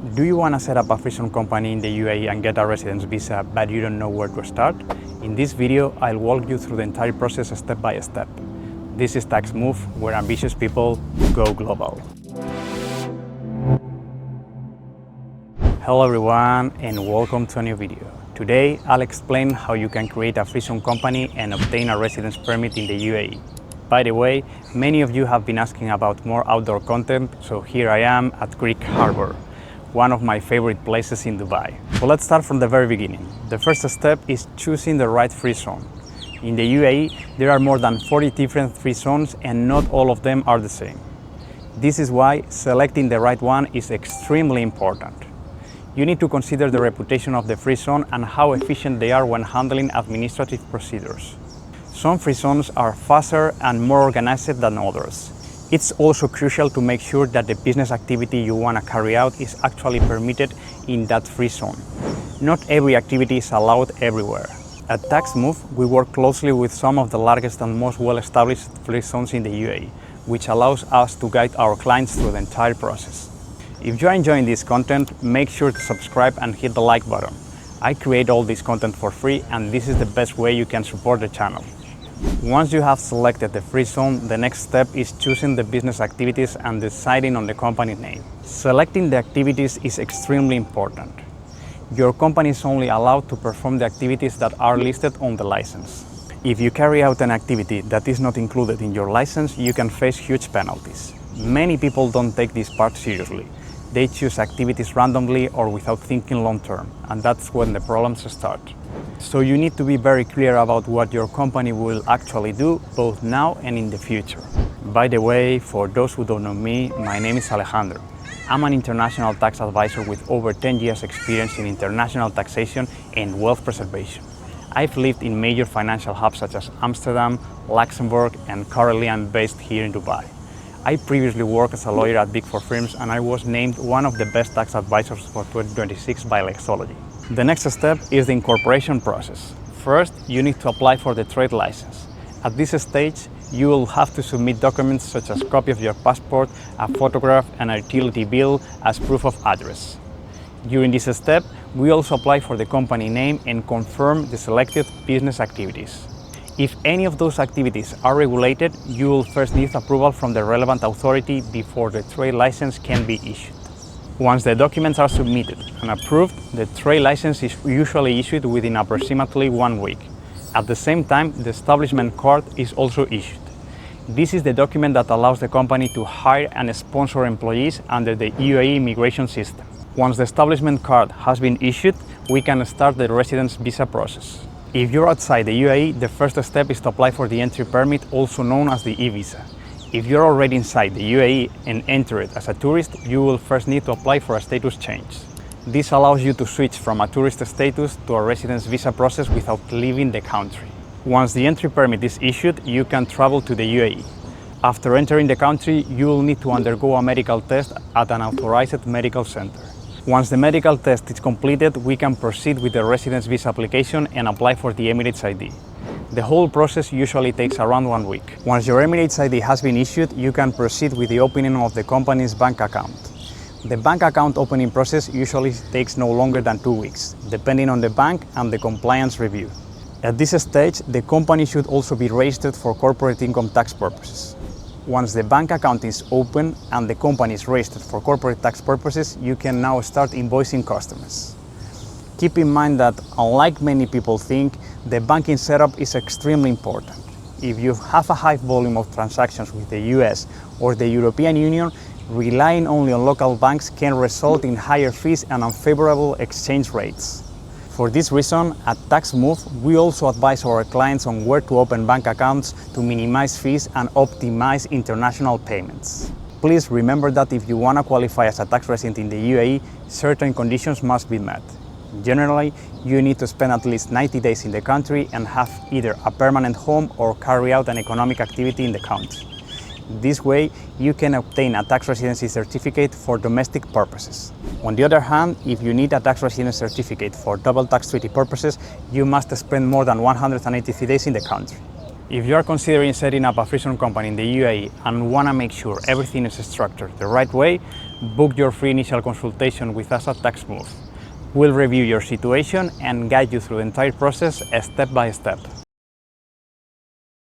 Do you want to set up a free zone company in the UAE and get a residence visa, but you don't know where to start? In this video, I'll walk you through the entire process step by step. This is TaxMove, where ambitious people go global. Hello everyone, and welcome to a new video. Today, I'll explain how you can create a free zone company and obtain a residence permit in the UAE. By the way, many of you have been asking about more outdoor content, so here I am at Greek Harbor, one of my favorite places in Dubai. So let's start from the very beginning. The first step is choosing the right free zone. In the UAE, there are more than 40 different free zones and not all of them are the same. This is why selecting the right one is extremely important. You need to consider the reputation of the free zone and how efficient they are when handling administrative procedures. Some free zones are faster and more organized than others. It's also crucial to make sure that the business activity you want to carry out is actually permitted in that free zone. Not every activity is allowed everywhere. At TaxMove, we work closely with some of the largest and most well-established free zones in the UAE, which allows us to guide our clients through the entire process. If you're enjoying this content, make sure to subscribe and hit the like button. I create all this content for free, and this is the best way you can support the channel. Once you have selected the free zone, the next step is choosing the business activities and deciding on the company name. Selecting the activities is extremely important. Your company is only allowed to perform the activities that are listed on the license. If you carry out an activity that is not included in your license, you can face huge penalties. Many people don't take this part seriously. They choose activities randomly or without thinking long term, and that's when the problems start. So you need to be very clear about what your company will actually do, both now and in the future. By the way, for those who don't know me, my name is Alejandro. I'm an international tax advisor with over 10 years experience in international taxation and wealth preservation. I've lived in major financial hubs such as Amsterdam, Luxembourg, and currently I'm based here in Dubai. I previously worked as a lawyer at Big Four firms, and I was named one of the best tax advisors for 2026 by Lexology. The next step is the incorporation process. First, you need to apply for the trade license. At this stage, you will have to submit documents such as a copy of your passport, a photograph, and a utility bill as proof of address. During this step, we also apply for the company name and confirm the selected business activities. If any of those activities are regulated, you will first need approval from the relevant authority before the trade license can be issued. Once the documents are submitted and approved, the trade license is usually issued within approximately 1 week. At the same time, the establishment card is also issued. This is the document that allows the company to hire and sponsor employees under the UAE immigration system. Once the establishment card has been issued, we can start the residence visa process. If you're outside the UAE, the first step is to apply for the entry permit, also known as the e-visa. If you're already inside the UAE and enter it as a tourist, you will first need to apply for a status change. This allows you to switch from a tourist status to a residence visa process without leaving the country. Once the entry permit is issued, you can travel to the UAE. After entering the country, you will need to undergo a medical test at an authorized medical center. Once the medical test is completed, we can proceed with the residence visa application and apply for the Emirates ID. The whole process usually takes around 1 week. Once your Emirates ID has been issued, you can proceed with the opening of the company's bank account. The bank account opening process usually takes no longer than 2 weeks, depending on the bank and the compliance review. At this stage, the company should also be registered for corporate income tax purposes. Once the bank account is open and the company is registered for corporate tax purposes, you can now start invoicing customers. Keep in mind that, unlike many people think, the banking setup is extremely important. If you have a high volume of transactions with the US or the European Union, relying only on local banks can result in higher fees and unfavorable exchange rates. For this reason, at TaxMove, we also advise our clients on where to open bank accounts to minimize fees and optimize international payments. Please remember that if you want to qualify as a tax resident in the UAE, certain conditions must be met. Generally, you need to spend at least 90 days in the country and have either a permanent home or carry out an economic activity in the country. This way, you can obtain a tax residency certificate for domestic purposes. On the other hand, if you need a tax residence certificate for double tax treaty purposes, you must spend more than 183 days in the country. If you are considering setting up a free zone company in the UAE and want to make sure everything is structured the right way, book your free initial consultation with us at TaxMove. We'll review your situation and guide you through the entire process step by step.